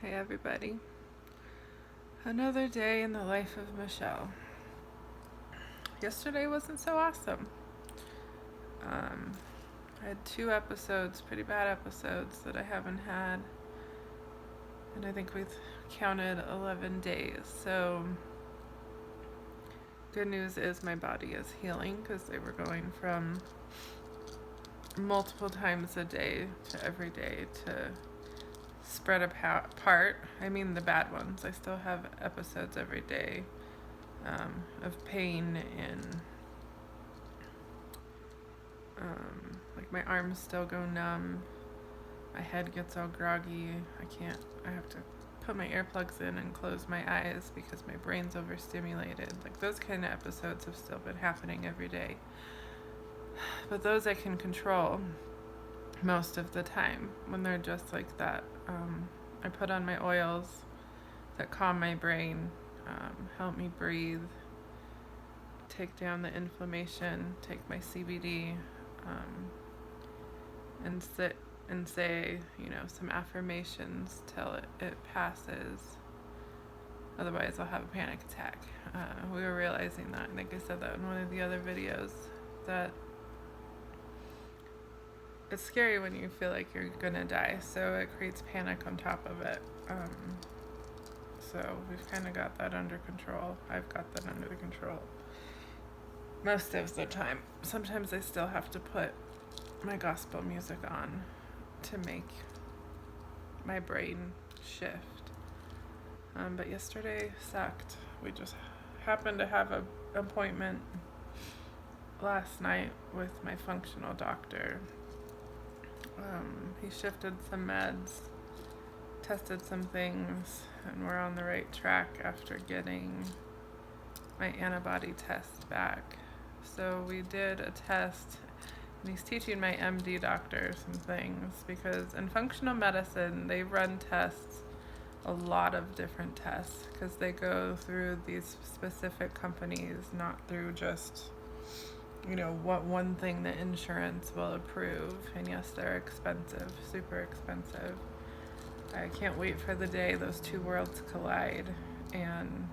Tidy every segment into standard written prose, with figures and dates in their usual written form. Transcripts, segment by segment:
Hey everybody. Another day in the life of Michelle. Yesterday wasn't so awesome. I had 2 episodes, pretty bad episodes that I haven't had. And I think we've counted 11 days. So good news is my body is healing because they were going from multiple times a day to every day to spread apart. I mean the bad ones. I still have episodes every day of pain and like my arms still go numb, my head gets all groggy. I have to put my earplugs in and close my eyes because my brain's overstimulated. Like those kind of episodes have still been happening every day. But those I can control most of the time when they're just like that. I put on my oils that calm my brain, help me breathe, take down the inflammation, take my CBD, and sit and say, some affirmations till it passes. Otherwise, I'll have a panic attack. We were realizing that. I think I said that in one of the other videos, that it's scary when you feel like you're gonna die, so it creates panic on top of it. So we've kind of got that under control. I've got that under the control most of the time. Sometimes I still have to put my gospel music on to make my brain shift. But yesterday sucked. We just happened to have an appointment last night with my functional doctor. He shifted some meds, tested some things, and we're on the right track after getting my antibody test back. So we did a test, and he's teaching my MD doctor some things, because in functional medicine they run tests, a lot of different tests, because they go through these specific companies, not through just what one thing the insurance will approve. And yes, they're expensive, super expensive. I can't wait for the day those two worlds collide and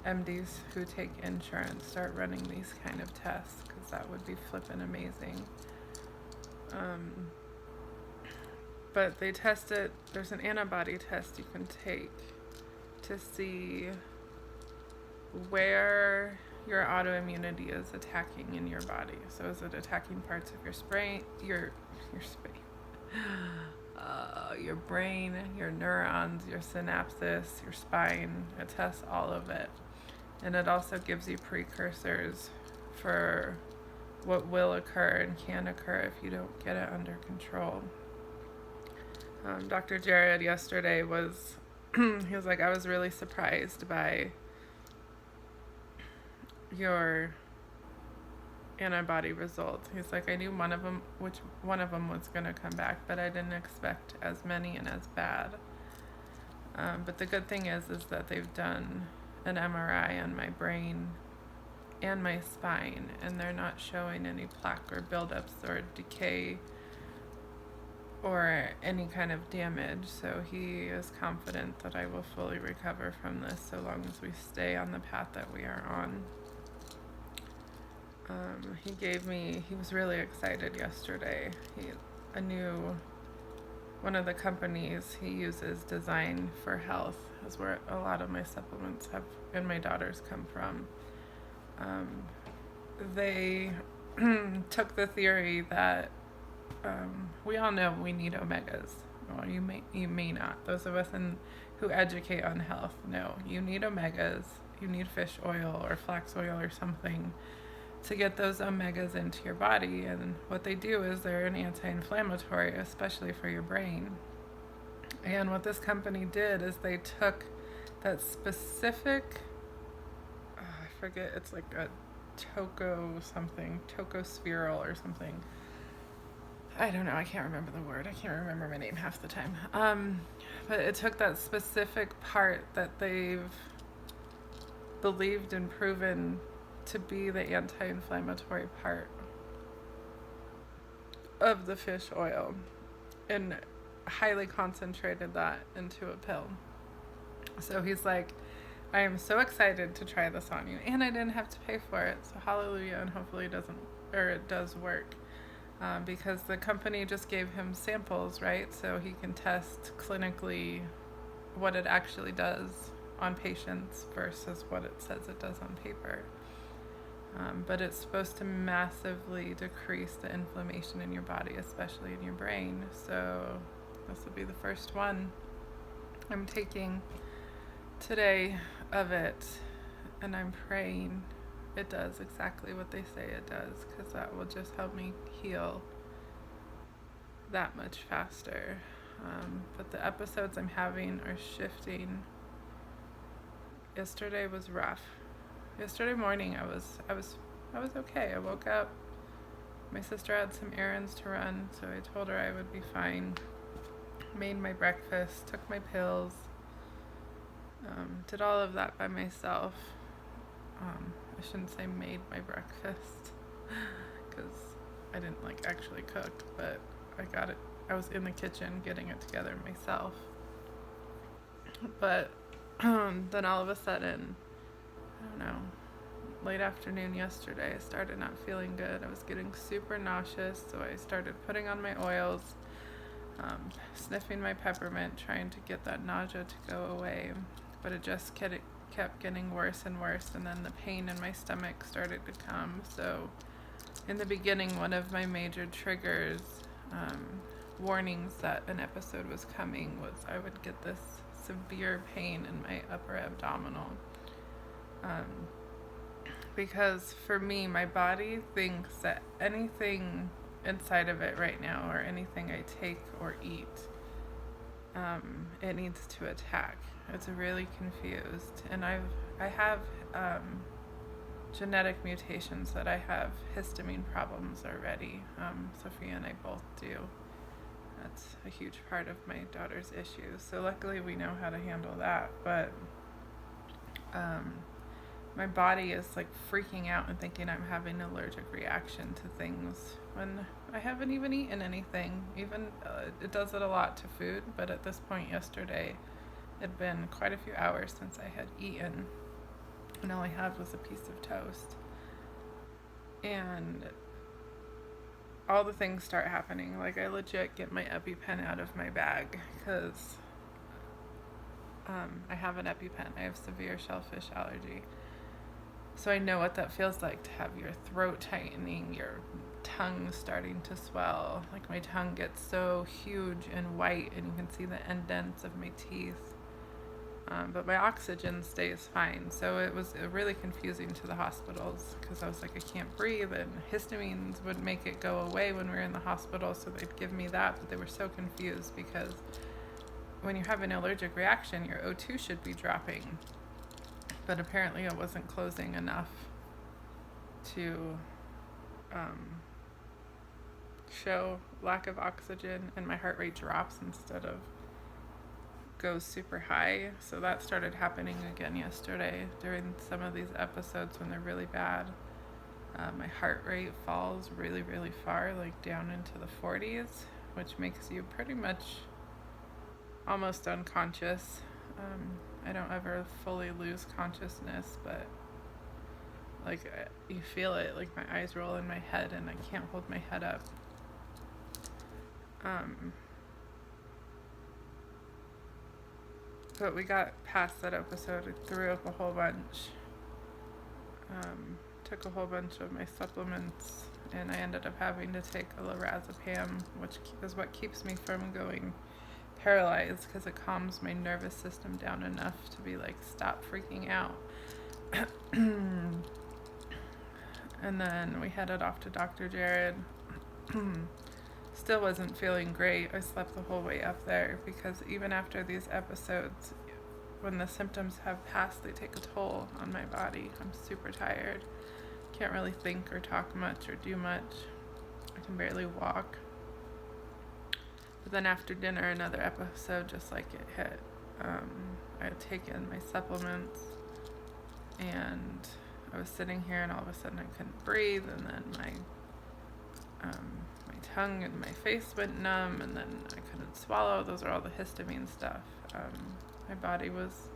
MDs who take insurance start running these kind of tests, because that would be flippin' amazing. But they test it. There's an antibody test you can take to see where your autoimmunity is attacking in your body. So is it attacking parts of your brain, your neurons, your synapses, your spine? It tests all of it. And it also gives you precursors for what will occur and can occur if you don't get it under control. Dr. Jared yesterday was, he was like, I was really surprised by your antibody results. He's like, I knew which one of them was going to come back, but I didn't expect as many and as bad. But the good thing is that they've done an MRI on my brain and my spine, and they're not showing any plaque or buildups or decay or any kind of damage. So he is confident that I will fully recover from this so long as we stay on the path that we are on. He was really excited yesterday. One of the companies he uses, Design for Health, is where a lot of my supplements and my daughter's come from. They took the theory that we all know we need omegas. Well, you may not. Those of us who educate on health know you need omegas. You need fish oil or flax oil or something to get those omegas into your body. And what they do is they're an anti-inflammatory, especially for your brain. And what this company did is they took that specific, I forget, it's like a tocosferol or something. I don't know, I can't remember the word. I can't remember my name half the time. But it took that specific part that they've believed and proven to be the anti-inflammatory part of the fish oil and highly concentrated that into a pill. So he's like, I am so excited to try this on you, and I didn't have to pay for it. So hallelujah, and hopefully it does work. Because the company just gave him samples, right? So he can test clinically what it actually does on patients versus what it says it does on paper. But it's supposed to massively decrease the inflammation in your body, especially in your brain. So this will be the first one I'm taking today of it, and I'm praying it does exactly what they say it does, because that will just help me heal that much faster. But the episodes I'm having are shifting. Yesterday was rough. Yesterday morning I was okay. I woke up. My sister had some errands to run, so I told her I would be fine. Made my breakfast, took my pills, did all of that by myself. I shouldn't say made my breakfast, because I didn't actually cook, but I got it. I was in the kitchen getting it together myself. But then all of a sudden, I don't know, late afternoon yesterday, I started not feeling good. I was getting super nauseous, so I started putting on my oils, sniffing my peppermint, trying to get that nausea to go away. But it just kept getting worse and worse, and then the pain in my stomach started to come. So in the beginning, one of my major triggers, warnings that an episode was coming, was I would get this severe pain in my upper abdominal. Because for me, my body thinks that anything inside of it right now, or anything I take or eat, it needs to attack. It's really confused, and I have genetic mutations that I have histamine problems already. Sophia and I both do. That's a huge part of my daughter's issues. So luckily we know how to handle that, but my body is freaking out and thinking I'm having an allergic reaction to things when I haven't even eaten anything. Even it does it a lot to food, but at this point yesterday, it had been quite a few hours since I had eaten, and all I had was a piece of toast. And all the things start happening. I legit get my EpiPen out of my bag, because I have an EpiPen. I have severe shellfish allergy. So I know what that feels like, to have your throat tightening, your tongue starting to swell. My tongue gets so huge and white, and you can see the indents of my teeth. But my oxygen stays fine. So it was really confusing to the hospitals, because I was like, I can't breathe, and histamines would make it go away when we were in the hospital, so they'd give me that. But they were so confused, because when you have an allergic reaction, your O2 should be dropping. But apparently it wasn't closing enough to show lack of oxygen, and my heart rate drops instead of goes super high. So that started happening again yesterday during some of these episodes when they're really bad. My heart rate falls really, really far, down into the 40s, which makes you pretty much almost unconscious. I don't ever fully lose consciousness, but you feel it, my eyes roll in my head and I can't hold my head up. But we got past that episode. I threw up a whole bunch. Took a whole bunch of my supplements, and I ended up having to take a lorazepam, which is what keeps me from going paralyzed, because it calms my nervous system down enough to be stop freaking out. And then we headed off to Dr. Jared. Still wasn't feeling great. I slept the whole way up there, because even after these episodes, when the symptoms have passed, they take a toll on my body. I'm super tired. Can't really think or talk much or do much. I can barely walk. But then after dinner, another episode just like it hit. I had taken my supplements, and I was sitting here, and all of a sudden I couldn't breathe, and then my tongue and my face went numb, and then I couldn't swallow. Those are all the histamine stuff. My body was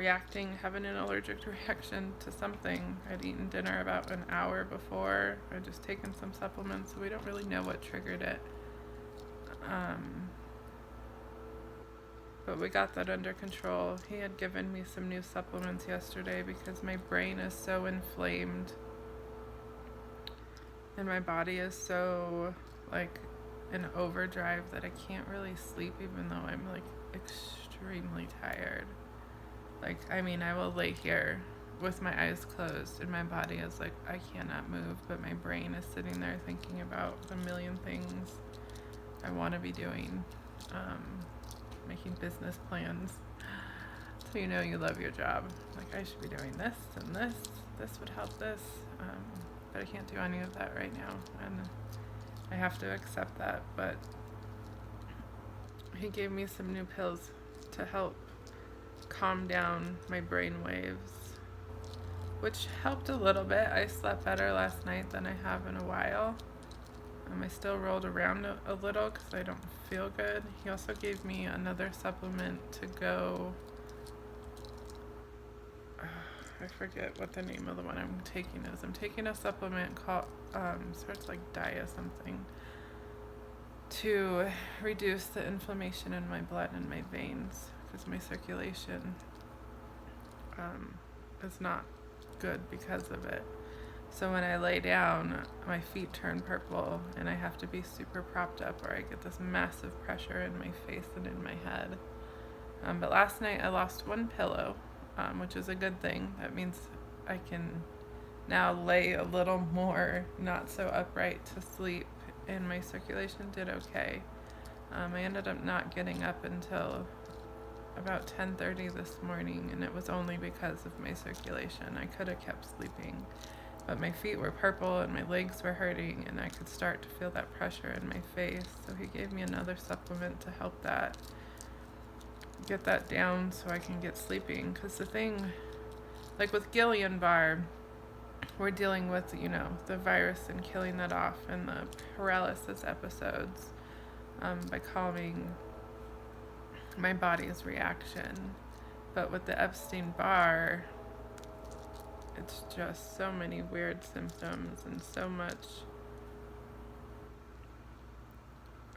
having an allergic reaction to something. I'd eaten dinner about an hour before. I'd just taken some supplements, so we don't really know what triggered it. But we got that under control. He had given me some new supplements yesterday because my brain is so inflamed and my body is so like in overdrive that I can't really sleep even though I'm like extremely tired. Like, I mean, I will lay here with my eyes closed and my body is like, I cannot move, but my brain is sitting there thinking about a million things I want to be doing. Making business plans. So you know you love your job. Like, I should be doing this and this. This would help this. But I can't do any of that right now. And I have to accept that. But he gave me some new pills to help calm down my brain waves, which helped a little bit. I slept better last night than I have in a while. I still rolled around a little because I don't feel good. He also gave me another supplement to go, I forget what the name of the one I'm taking is. I'm taking a supplement called, starts like Dia something, to reduce the inflammation in my blood and my veins because my circulation is not good because of it. So when I lay down, my feet turn purple and I have to be super propped up or I get this massive pressure in my face and in my head. But last night I lost one pillow, which is a good thing. That means I can now lay a little more, not so upright to sleep, and my circulation did okay. I ended up not getting up until about 10:30 this morning, and it was only because of my circulation. I could have kept sleeping. But my feet were purple and my legs were hurting and I could start to feel that pressure in my face. So he gave me another supplement to help that, get that down so I can get sleeping. Because the thing, like with Guillain-Barré, we're dealing with, you know, the virus and killing that off and the paralysis episodes by calming my body's reaction. But with the Epstein-Barr, it's just so many weird symptoms and so much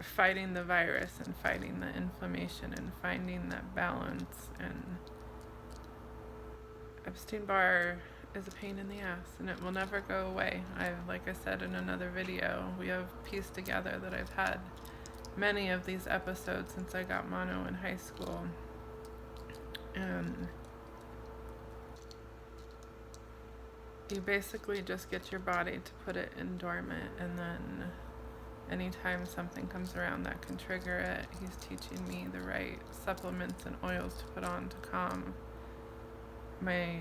fighting the virus and fighting the inflammation and finding that balance. And Epstein-Barr is a pain in the ass and it will never go away. Like I said in another video, we have pieced together that I've had many of these episodes since I got mono in high school. And you basically just get your body to put it in dormant, and then anytime something comes around that can trigger it, he's teaching me the right supplements and oils to put on to calm my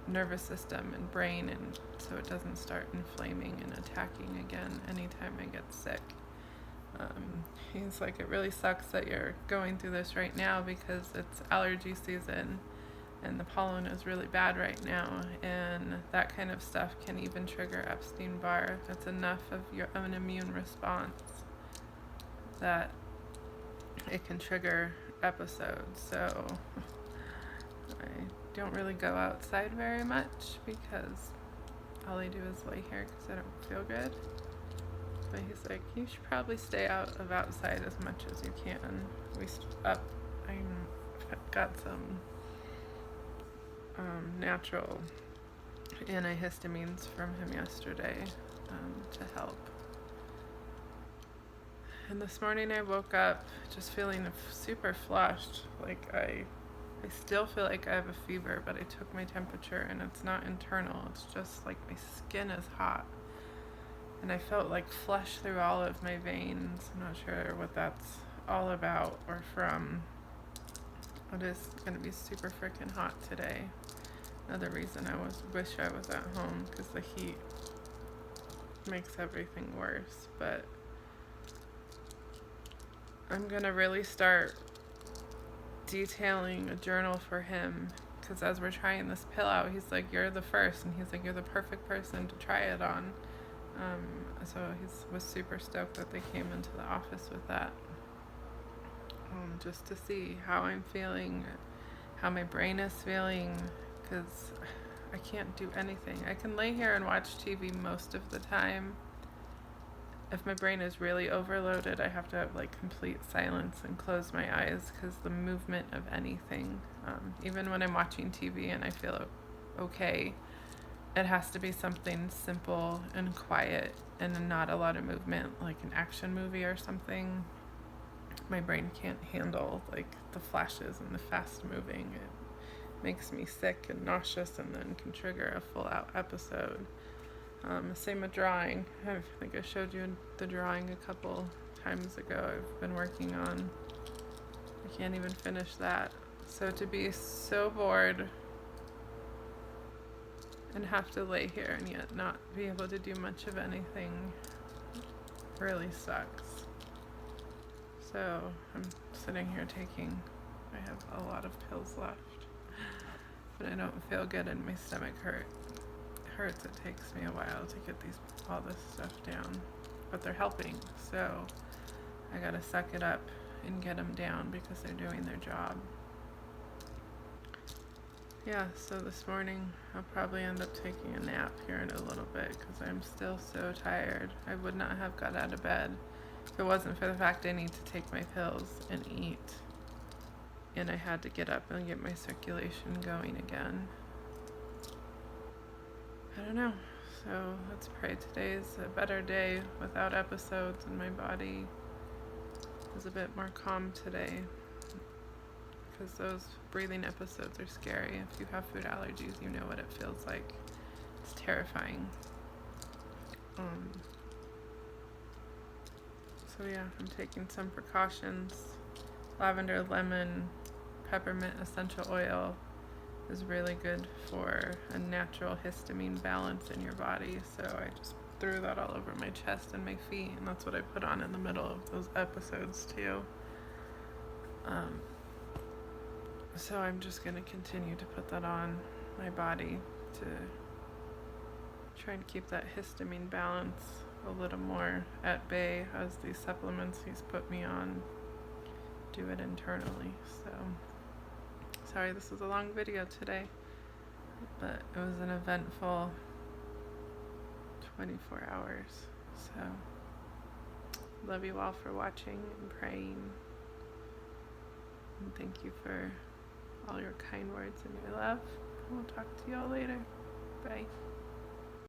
nervous system and brain, and so it doesn't start inflaming and attacking again anytime I get sick. He's like, it really sucks that you're going through this right now because it's allergy season and the pollen is really bad right now, and that kind of stuff can even trigger Epstein-Barr. That's enough of an immune response that it can trigger episodes. So I don't really go outside very much because all I do is lay here because I don't feel good. But he's like, you should probably stay out of outside as much as you can. I've got some natural antihistamines from him yesterday to help. And this morning I woke up just feeling super flushed. Like I still feel like I have a fever, but I took my temperature and it's not internal. It's just like my skin is hot. And I felt like flush through all of my veins. I'm not sure what that's all about or from. It is going to be super freaking hot today. Another reason I wish I was at home because the heat makes everything worse. But I'm going to really start detailing a journal for him because as we're trying this pill out, he's like, you're the first. And he's like, you're the perfect person to try it on. So he was super stoked that they came into the office with that. Just to see how I'm feeling, how my brain is feeling, because I can't do anything. I can lay here and watch TV most of the time. If my brain is really overloaded, I have to have like complete silence and close my eyes, because the movement of anything, even when I'm watching TV and I feel okay, it has to be something simple and quiet and not a lot of movement, like an action movie or something. My brain can't handle like the flashes and the fast moving. It makes me sick and nauseous, and then can trigger a full out episode. Same with drawing. I think I showed you the drawing a couple times ago I've been working on. I can't even finish that. So to be so bored and have to lay here and yet not be able to do much of anything really sucks. So I'm sitting here I have a lot of pills left, but I don't feel good and my stomach hurts. It takes me a while to get all this stuff down, but they're helping, so I gotta suck it up and get them down because they're doing their job. Yeah, so this morning I'll probably end up taking a nap here in a little bit because I'm still so tired. I would not have got out of bed if it wasn't for the fact I need to take my pills and eat, and I had to get up and get my circulation going again. I don't know, so let's pray today's a better day without episodes, and my body is a bit more calm today, because those breathing episodes are scary. If you have food allergies, you know what it feels like. It's terrifying. So yeah, I'm taking some precautions. Lavender, lemon, peppermint essential oil is really good for a natural histamine balance in your body. So I just threw that all over my chest and my feet, and that's what I put on in the middle of those episodes too. So I'm just going to continue to put that on my body to try and keep that histamine balance a little more at bay, as these supplements he's put me on do it internally. So sorry this was a long video today, but it was an eventful 24 hours. So love you all for watching and praying, and thank you for all your kind words and your love. We'll talk to you all later. Bye.